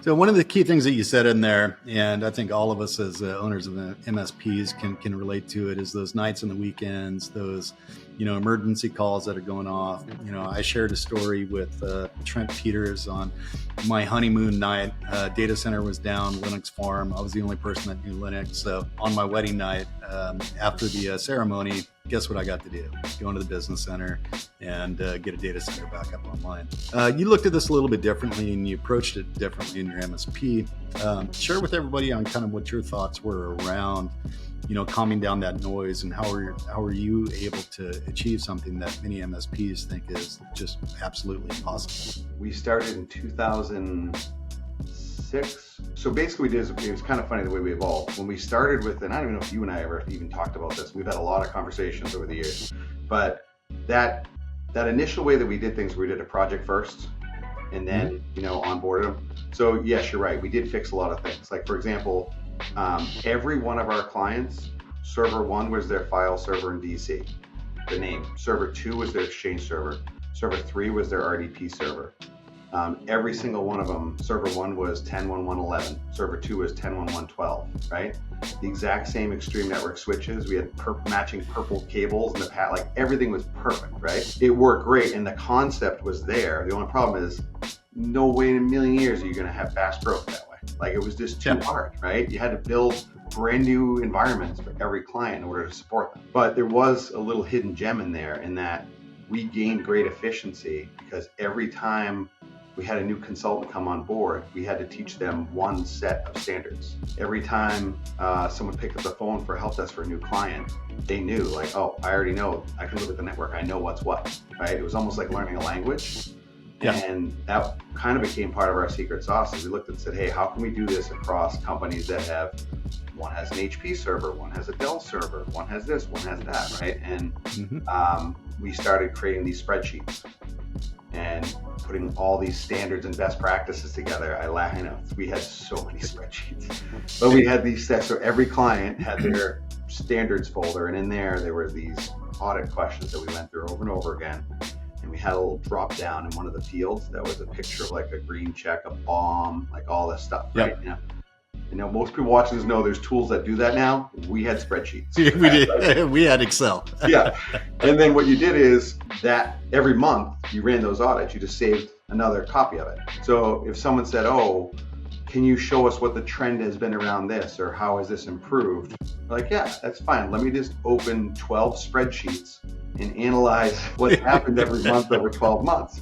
So one of the key things that you said in there, and I think all of us as owners of MSPs can relate to it, is those nights and the weekends, those emergency calls that are going off. I shared a story with Trent Peters on my honeymoon night. Data center was down, Linux farm. I was the only person that knew Linux. So on my wedding night, after the ceremony, guess what I got to do? Go into the business center and get a data center back up online. You looked at this a little bit differently and you approached it differently in your MSP. Share with everybody on kind of what your thoughts were around, calming down that noise, and how are you able to achieve something that many MSPs think is just absolutely impossible? We started in 2006. So basically it was kind of funny the way we evolved. When we started with, and I don't even know if you and I ever even talked about this, we've had a lot of conversations over the years, but that initial way that we did things, we did a project first and then, onboarded them. So yes, you're right. We did fix a lot of things. Like for example, every one of our clients, server 1 was their file server in DC, the name. Server 2 was their Exchange server. Server 3 was their RDP server. Every single one of them, server 1 was 10.11.11, server 2 was 10.11.12, right? The exact same Extreme Network switches. We had matching purple cables and like everything was perfect, right? It worked great and the concept was there. The only problem is no way in a million years are you gonna have fast growth that way. Like it was just too hard, right? You had to build brand new environments for every client in order to support them. But there was a little hidden gem in there in that we gained great efficiency because every time we had a new consultant come on board, we had to teach them one set of standards. Every time someone picked up the phone for a help desk for a new client, they knew like, oh, I already know, I can look at the network, I know what's what, right? It was almost like learning a language. Yeah. And that kind of became part of our secret sauce as we looked and said, hey, how can we do this across companies that have, one has an HP server, one has a Dell server, one has this, one has that, right? And we started creating these spreadsheets and putting all these standards and best practices together. I know we had so many spreadsheets, but we had these sets. So every client had their standards folder, and in there were these audit questions that we went through over and over again. And we had a little drop down in one of the fields that was a picture of like a green check, a bomb, like all this stuff, right? Most people watching this know there's tools that do that now. We had spreadsheets. We did. Right? We had Excel. Yeah. And then what you did is that every month you ran those audits, you just saved another copy of it. So if someone said, oh, can you show us what the trend has been around this or how has this improved? We're like, yeah, that's fine. Let me just open 12 spreadsheets and analyze what's happened every month over 12 months.